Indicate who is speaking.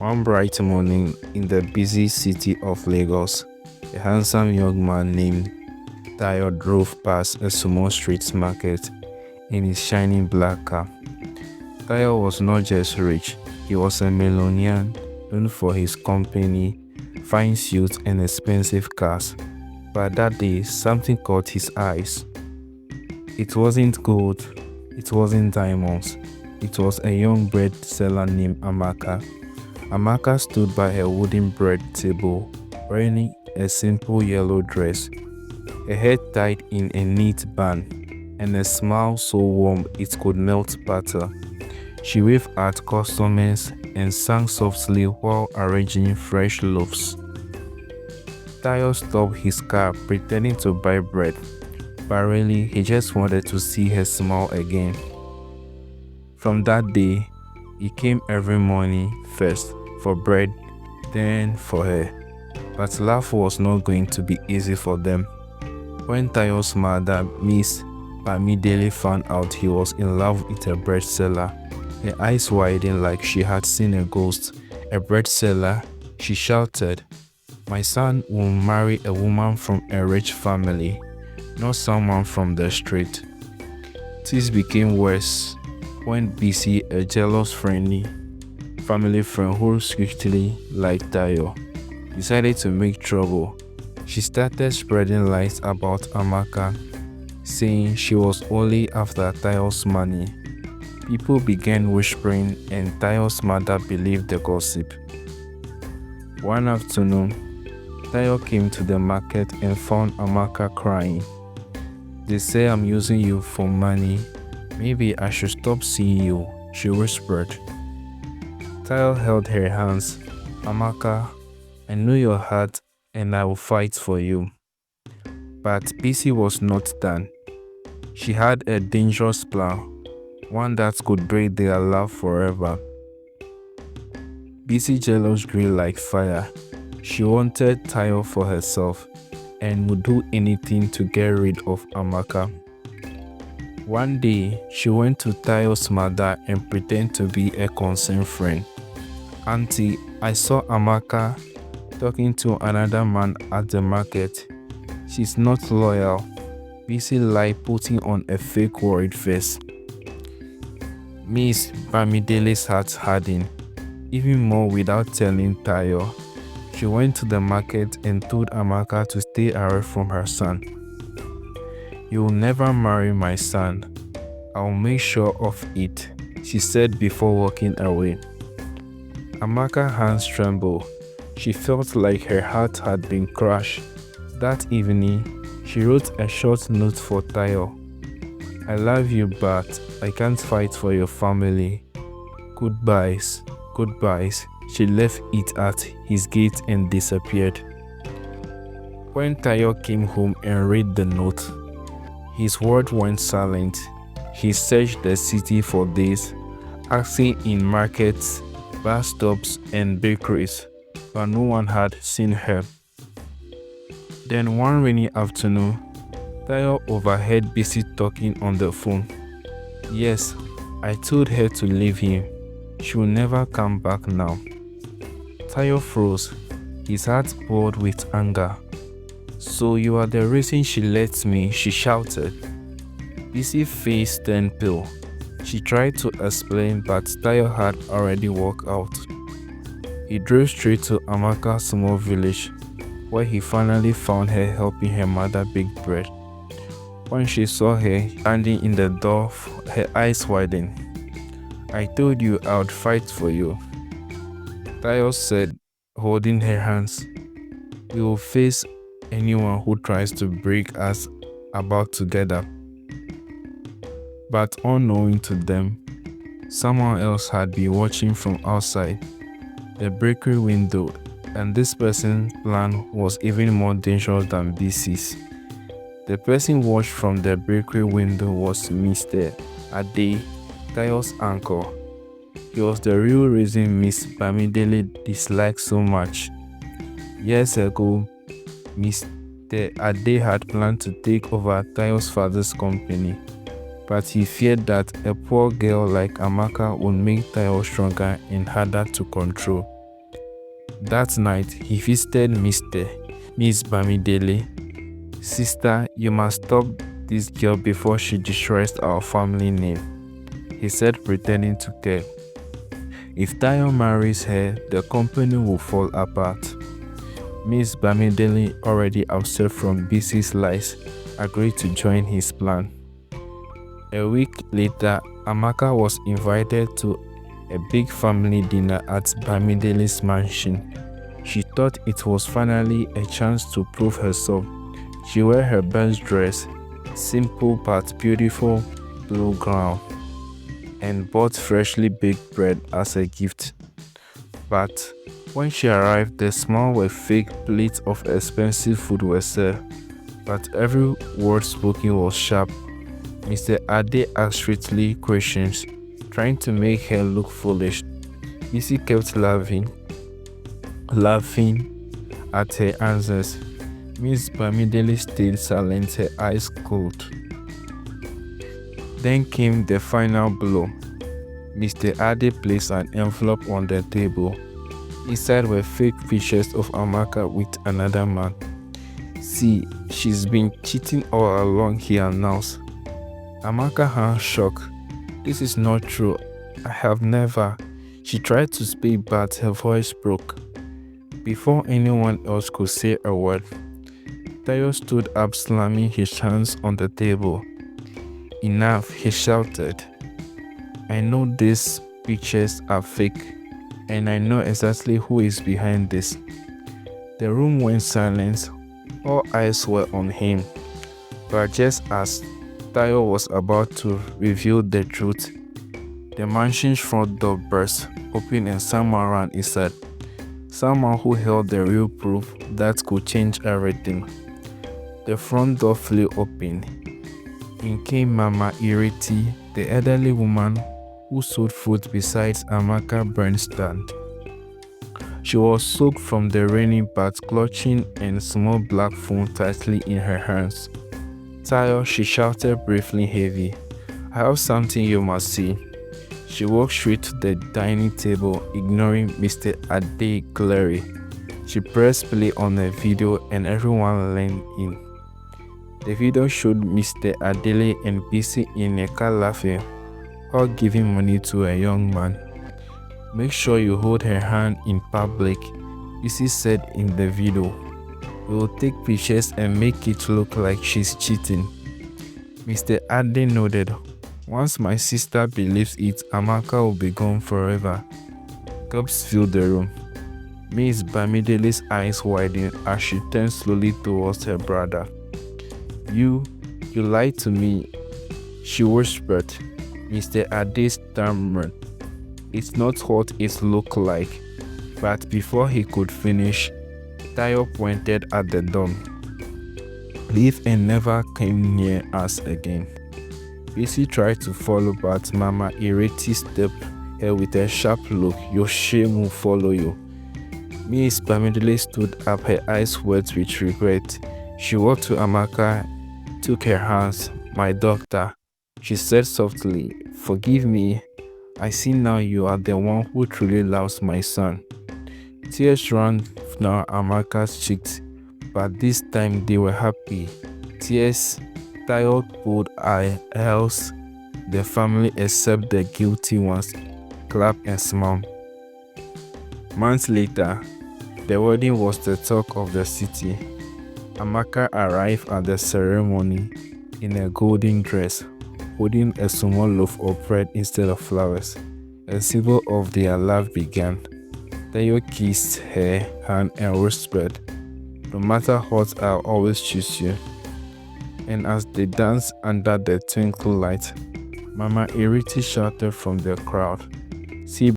Speaker 1: One bright morning in the busy city of Lagos, a handsome young man named Tayo drove past a small street market in his shining black car. Tayo was not just rich, he was a millionaire known for his company, fine suits, and expensive cars. But that day, something caught his eyes. It wasn't gold, it wasn't diamonds, it was a young bread seller named Amaka. Amaka stood by her wooden bread table, wearing a simple yellow dress, her head tied in a neat bun, and a smile so warm it could melt butter. She waved at customers and sang softly while arranging fresh loaves. Tayo stopped his car, pretending to buy bread, but really he just wanted to see her smile again. From that day, he came every morning, first for bread, then for her. But life was not going to be easy for them. When Tayo's mother, Miss Bamidele, found out he was in love with a bread seller, her eyes widened like she had seen a ghost. A bread seller, she shouted, "My son will marry a woman from a rich family, not someone from the street." Things became worse when BC, a jealous family friend who secretly liked Tayo, decided to make trouble. She started spreading lies about Amaka, saying she was only after Tayo's money. People began whispering and Tayo's mother believed the gossip. One afternoon, Tayo came to the market and found Amaka crying. "They say I'm using you for money. Maybe I should stop seeing you," she whispered. Tayo held her hands. "Amaka, I know your heart and I will fight for you." But BC was not done. She had a dangerous plan, one that could break their love forever. BC jealous grew like fire. She wanted Tayo for herself and would do anything to get rid of Amaka. One day, she went to Tayo's mother and pretended to be a concerned friend. "Auntie, I saw Amaka talking to another man at the market. She's not loyal," BC lied, putting on a fake worried face. Miss Bamidele's heart hardened, even more without telling Tayo. She went to the market and told Amaka to stay away from her son. "You will never marry my son. I'll make sure of it," she said before walking away. Amaka's hands trembled. She felt like her heart had been crushed. That evening, she wrote a short note for Tayo. "I love you, but I can't fight for your family. Goodbyes, goodbyes." She left it at his gate and disappeared. When Tayo came home and read the note, his world went silent. He searched the city for days, asking in markets, bus stops, and bakeries, but no one had seen her. Then one rainy afternoon, Tayo overheard BC talking on the phone. "Yes, I told her to leave him. She will never come back now." Tayo froze, his heart boiled with anger. "So you are the reason she left me," she shouted. BC's face turned pale. She tried to explain, but Tayo had already walked out. He drove straight to Amaka's small village, where he finally found her helping her mother bake bread. When she saw her standing in the door, her eyes widened. "I told you I would fight for you," Tayo said, holding her hands. "We will face anyone who tries to break us apart together." But unknowing to them, someone else had been watching from outside the bakery window, and this person's plan was even more dangerous than BC's. The person watched from the bakery window was Mr. Ade, Tayo's uncle. He was the real reason Miss Bamidele disliked so much. Years ago, Mr. Ade had planned to take over Tayo's father's company, but he feared that a poor girl like Amaka would make Tayo stronger and harder to control. That night, he visited Miss Bamidele. "Sister, you must stop this girl before she destroys our family name," he said, pretending to care. "If Tayo marries her, the company will fall apart." Miss Bamidele, already upset from BC's lies, agreed to join his plan. A week later, Amaka was invited to a big family dinner at Bamidele's mansion. She thought it was finally a chance to prove herself. She wore her best dress, simple but beautiful blue gown, and bought freshly baked bread as a gift. But when she arrived, the small were fake plates of expensive food were served, but every word spoken was sharp. Mr. Ade asked strictly questions, trying to make her look foolish. Missy kept laughing at her answers. Miss Bamidele stayed silent, her eyes cold. Then came the final blow. Mr. Ade placed an envelope on the table. Inside were fake pictures of Amaka with another man. "See, she's been cheating all along," he announced. Amaka had shocked. "This is not true. I have never." She tried to speak, but her voice broke. Before anyone else could say a word, Tayo stood up, slamming his hands on the table. "Enough," he shouted. "I know these pictures are fake, and I know exactly who is behind this." The room went silent. All eyes were on him. But just as Tayo was about to reveal the truth, the mansion's front door burst open and someone ran inside. Someone who held the real proof that could change everything. The front door flew open. In came Mama Ireti, the elderly woman who sold food beside Amaka Brand's stand. She was soaked from the raining but clutching a small black phone tightly in her hands. "Tayo," she shouted, briefly heavy, "I have something you must see." She walked straight to the dining table, ignoring Mr. Ade's glare. She pressed play on a video and everyone leaned in. The video showed Mr. Adele and BC in a car laughing, all giving money to a young man. "Make sure you hold her hand in public," BC said in the video. "We will take pictures and make it look like she's cheating." Mr. Ade nodded. "Once my sister believes it, Amaka will be gone forever." Gulps filled the room. Miss Bamidele's eyes widened as she turned slowly towards her brother. You lied to me," she whispered. Mr. Ade stammered. "It's not what it looked like." But before he could finish, Tayo pointed at the door. "Leave and never came near us again." BC tried to follow, but Mama Ireti stepped her with a sharp look. "Your shame will follow you." Miss Bamidele stood up, her eyes wet with regret. She walked to Amaka, took her hands. "My doctor," she said softly, "forgive me. I see now you are the one who truly loves my son." Tears ran down Amaka's cheeks, but this time they were happy. Tears. Tayo pulled else the family except the guilty ones clapped and smiled. Months later, the wedding was the talk of the city. Amaka arrived at the ceremony in a golden dress, holding a small loaf of bread instead of flowers. A symbol of their love began. Tayo kissed her hand and whispered, "No matter what, I'll always choose you." And as they danced under the twinkling light, Mama Iriti shouted from the crowd, "See